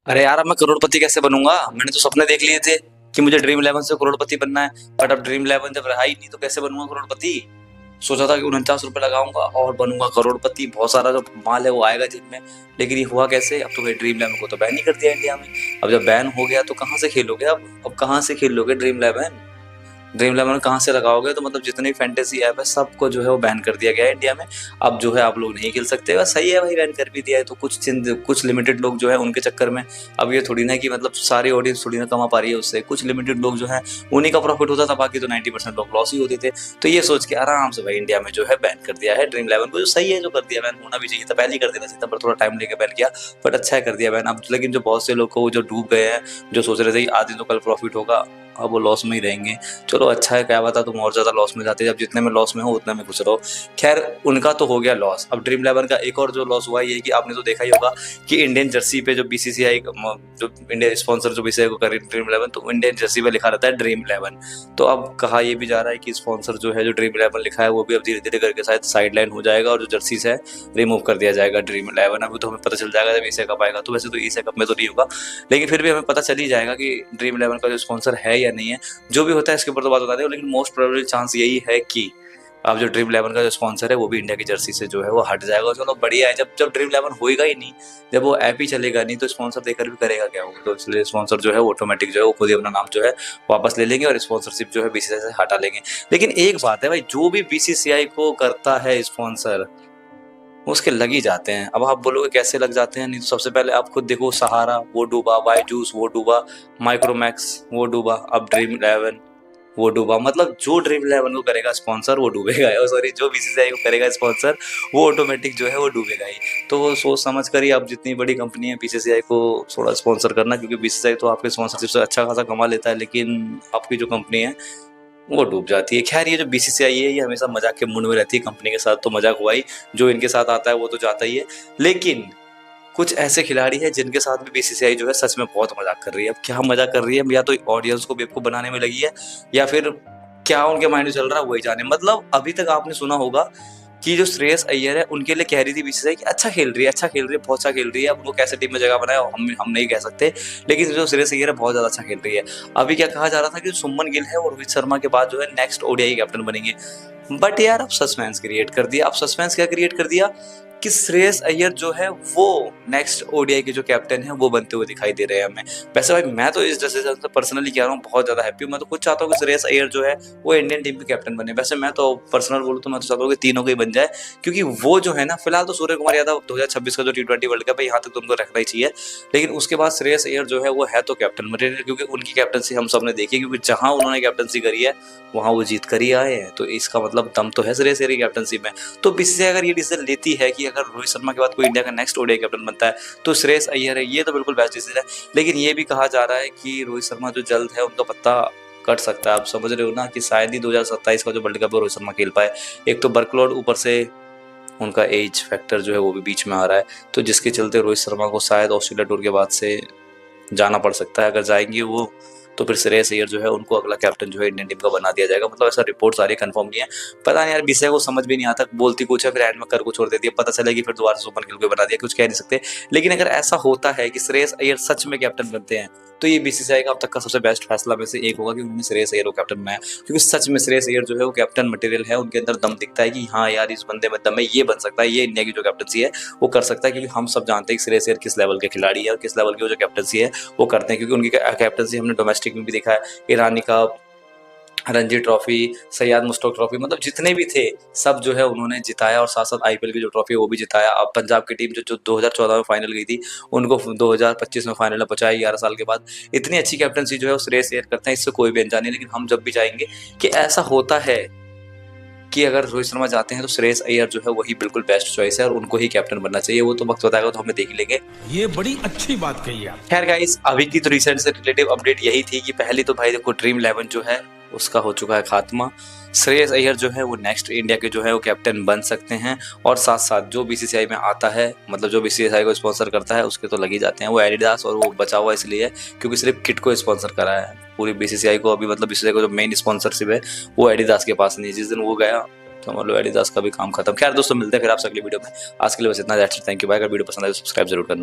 अरे यार, अब मैं करोड़पति कैसे बनूंगा? मैंने तो सपने देख लिए थे कि मुझे ड्रीम इलेवन से करोड़पति बनना है। बट अब ड्रीम इलेवन जब रहा ही नहीं तो कैसे बनूंगा करोड़पति? सोचा था कि 49 रुपए लगाऊंगा और बनूंगा करोड़पति, बहुत सारा जो माल है वो आएगा जेब में। लेकिन ये हुआ कैसे? अब तो भाई ड्रीम इलेवन को तो बैन ही कर दिया इंडिया में। अब जब बैन हो गया तो कहाँ से खेलोगे? अब कहाँ से खेलोगे ड्रीम इलेवन? ड्रीम इलेवन कहाँ से लगाओगे? तो मतलब जितनी फैंटेसी ऐप है सबको जो है वो बैन कर दिया गया है इंडिया में। अब जो है आप लोग नहीं खेल सकते। बस सही है भाई, बैन कर भी दिया है तो कुछ लिमिटेड लोग जो है उनके चक्कर में। अब ये थोड़ी ना कि मतलब सारी ऑडियंस थोड़ी ना कमा पा रही है उससे। कुछ लिमिटेड लोग जो है उन्हीं का प्रॉफिट होता था, बाकी तो 90% लोग लॉस ही होते थे। तो ये सोच के आराम से भाई इंडिया में जो है बैन कर दिया है ड्रीम इलेवन को, जो सही है जो कर दिया। बैन होना भी चाहिए था, पहले ही कर देना चाहिए था, पर थोड़ा टाइम लेके बैन किया। बट अच्छा है कर दिया बैन। अब लेकिन जो बहुत से लोग को जो डूब गए हैं, जो सोच रहे थे कि आज दिन तो कल प्रॉफिट होगा, अब वो लॉस में ही रहेंगे। चलो अच्छा है, क्या बता तुम और ज्यादा लॉस में जाते, जब जितने में लॉस में हो उतने में खुश रहो। खैर उनका तो हो गया लॉस। अब ड्रीम इलेवन का एक और जो लॉस हुआ ये कि आपने तो देखा ही होगा कि इंडियन जर्सी पे जो बीसीसीआई जो इंडियन स्पॉन्सर जो बीसीसीआई को कर रही है ड्रीम इलेवन, तो इंडियन जर्सी पे लिखा रहता है ड्रीम इलेवन। तो अब कहा ये भी जा रहा है कि स्पॉन्सर जो है जो ड्रीम इलेवन लिखा है वो भी अब धीरे धीरे करके शायद साइडलाइन हो जाएगा और जो जर्सीज है रिमूव कर दिया जाएगा ड्रीम इलेवन। अभी तो हमें पता चल जाएगा जब एशिया कप आएगा। तो वैसे तो एशिया कप में तो नहीं होगा, लेकिन फिर भी हमें पता चल ही जाएगा कि ड्रीम इलेवन का जो स्पॉन्सर है या नहीं है। जो भी होता है इसके ऊपर तो बात बता दें, लेकिन मोस्ट प्रोबेबल चांस यही है कि अब जो ड्रीम इलेवन का जो स्पॉन्सर है वो भी इंडिया की जर्सी से जो है वो हट जाएगा। चलो बढ़िया है, जब जब ड्रीम इलेवन होएगा ही नहीं, जब वो ऐप ही चलेगा नहीं, तो स्पॉन्सर देकर भी करेगा क्या वो? तो इसलिए स्पॉन्सर जो है ऑटोमेटिक जो है वो खुद ही अपना नाम जो है वापस ले लेंगे और स्पॉन्सरशिप जो है बीसीसीआई से हटा लेंगे। लेकिन एक बात है भाई, जो भी बीसीसीआई को करता है स्पॉन्सर उसके लग ही जाते हैं। अब आप बोलोगे कैसे लग जाते हैं? नहीं तो सबसे पहले आप खुद देखो, सहारा वो डूबा, बायजूस वो डूबा, माइक्रोमैक्स वो डूबा, अब ड्रीम इलेवन वो डूबा। मतलब जो ड्रीम इलेवन को करेगा स्पॉन्सर वो डूबेगा, सॉरी जो बीसीसीआई को करेगा स्पॉन्सर वो ऑटोमेटिक जो है वो डूबेगा ही। तो वो सोच समझ कर ही अब जितनी बड़ी कंपनी है बीसीसीआई को थोड़ा स्पॉन्सर करना, क्योंकि बीसीसीआई तो आपके स्पॉन्सरशिप से अच्छा खासा कमा लेता है, लेकिन आपकी जो कंपनी है वो डूब जाती है। खैर ये जो बीसीसीआई है ये हमेशा मजाक के मूड में रहती है, कंपनी के साथ तो मजाक हुआ ही, जो इनके साथ आता है वो तो जाता ही है। लेकिन कुछ ऐसे खिलाड़ी हैं जिनके साथ भी बीसीसीआई जो है सच में बहुत मजाक कर रही है। अब क्या मजाक कर रही है? या तो ऑडियंस को बेवकूफ बनाने में लगी है, या फिर क्या उनके माइंड में चल रहा है वही जाने। मतलब अभी तक आपने सुना होगा कि जो श्रेयस अय्यर है उनके लिए कह रही थी बीसीसीआई कि अच्छा खेल रही है, अच्छा खेल रही है, बहुत अच्छा खेल रही है। अब उनको कैसे टीम में जगह बनाए हम नहीं कह सकते, लेकिन जो श्रेयस अय्यर है बहुत ज्यादा अच्छा खेल रही है। अभी क्या कहा जा रहा था कि सुमन गिल है और रोहित शर्मा के बाद जो है नेक्स्ट ओडीआई कैप्टन बनेंगे। बट यार अब सस्पेंस क्रिएट कर दिया। अब सस्पेंस क्या क्रिएट कर दिया कि श्रेयस अय्यर जो है वो नेक्स्ट ओडीआई के जो कैप्टन है वो बनते हुए दिखाई दे रहे हैं हमें। वैसे भाई मैं तो इस डिसीजन से पर्सनली कह रहा हूँ बहुत ज्यादा हैप्पी हूँ। मैं तो खुद चाहता हूँ कि श्रेयस अय्यर जो है वो इंडियन टीम के कैप्टन बने। वैसे मैं तो पर्सनल बोलूँ तो मैं तो चाहता हूँ कि तीनों को ही बन जाए, क्योंकि वो जो है ना, फिलहाल तो सूर्य कुमार यादव 2026 का जो T20 वर्ल्ड कप है यहाँ तक तो उनको रखना ही चाहिए, लेकिन उसके बाद श्रेयस अय्यर जो है वो है तो कैप्टन मटेरियल, क्योंकि उनकी कैप्टनसी हम सब ने देखी, क्योंकि जहां उन्होंने कैप्टनसी करी है वहां वो जीत कर ही आए हैं। तो इसका मतलब दम तो है श्रेयस अय्यर की कैप्टनसी में। तो बीसीसीआई अगर ये डिसीजन लेती है कि अगर रोहित शर्मा के बाद कोई इंडिया का नेक्स्ट ओडीआई कैप्टन बनता है तो श्रेयस अय्यर है, ये तो बिल्कुल बेस्ट डिसीजन है। लेकिन ये भी कहा जा रहा है कि रोहित शर्मा जो जल्द है उनका पत्ता कट सकता है। आप समझ रहे हो ना कि शायद ही 2027 का जो वर्ल्ड कप है रोहित शर्मा खेल पाए। एक तो वर्कलोड, ऊपर से उनका एज फैक्टर जो है वो भी बीच में आ रहा है, तो जिसके चलते रोहित शर्मा को शायद ऑस्ट्रेलिया टूर के बाद से जाना पड़ सकता है। अगर जाएंगे वो तो फिर श्रेयस अय्यर जो है उनको अगला कैप्टन जो है इंडियन टीम का बना दिया जाएगा। मतलब ऐसा रिपोर्ट सारी कंफर्म नहीं है, पता नहीं यार बीसीसीआई को समझ भी नहीं आता, बोलती कुछ है फिर एंड में कर को छोड़ देती है। पता चलेगी फिर दोबारा सुमन गिल को बना दिया, कुछ कह नहीं सकते। लेकिन अगर ऐसा होता है कि श्रेयस अय्यर सच में कैप्टन बनते हैं तो ये बीसीसीआई का अब तक का सबसे बेस्ट फैसला में से एक होगा कि उन्होंने श्रेयस अय्यर को कैप्टन बनाया, क्योंकि सच में श्रेयस अय्यर जो है वो कैप्टन मटेरियल है। उनके अंदर दम दिखता है कि हाँ यार इस बंदे में दम है, ये बन सकता है, ये इंडिया की जो कैप्टनसी है वो कर सकता है। क्योंकि हम सब जानते हैं कि श्रेयस अय्यर किस लेवल के खिलाड़ी है और किस लेवल की जो कैप्टनसी है वो करते हैं, क्योंकि उनकी कैप्टनसी हमने डोमेस्टिक में भी देखा है, Irani cup, Ranji trophy, Syed Mushtaq trophy, मतलब जितने भी थे सब जो है उन्होंने जिताया, और साथ साथ आईपीएल की जो ट्रॉफी है वो भी जिताया। अब पंजाब की टीम जो 2014 में फाइनल गई थी उनको 2025 में फाइनल में पहुंचाया 11 साल के बाद। इतनी अच्छी कैप्टनसी जो है वो श्रेयस अय्यर करते हैं, इससे कोई भी अनजान नहीं। लेकिन हम जब भी चाहेंगे कि ऐसा होता है कि अगर रोहित शर्मा जाते हैं तो श्रेयस अय्यर जो है वही बिल्कुल बेस्ट चॉइस है और उनको ही कैप्टन बनना चाहिए। वो तो वक्त बताएगा, तो हमें देख ही लेंगे। ये बड़ी अच्छी बात कही आप। खैर गाइस, अभी की तो रिसेंट से रिलेटिव अपडेट यही थी कि पहली तो भाई देखो ड्रीम इलेवन जो है उसका हो चुका है खात्मा। श्रेयस अय्यर जो है वो नेक्स्ट इंडिया के जो है वो कैप्टन बन सकते हैं, और साथ साथ जो बीसीसीआई में आता है, मतलब जो बीसीसीआई को स्पॉन्सर करता है उसके तो लग ही जाते हैं। वो एडिडास, और वो बचा हुआ इसलिए क्योंकि सिर्फ किट को स्पॉन्सर करा है पूरी बीसीसीआई को। अभी मतलब बीसीसीआई को जो मेन स्पॉन्सरशिप है वो एडिडास के पास नहीं है। जिस दिन वो गया तो मतलब एडिडास का भी काम खत्म। खैर दोस्तों, मिलते हैं फिर आपसे अगली वीडियो में। आज के लिए बस इतना। Thank you, bye. अगर वीडियो पसंद आए तो सब्सक्राइब जरूर करना।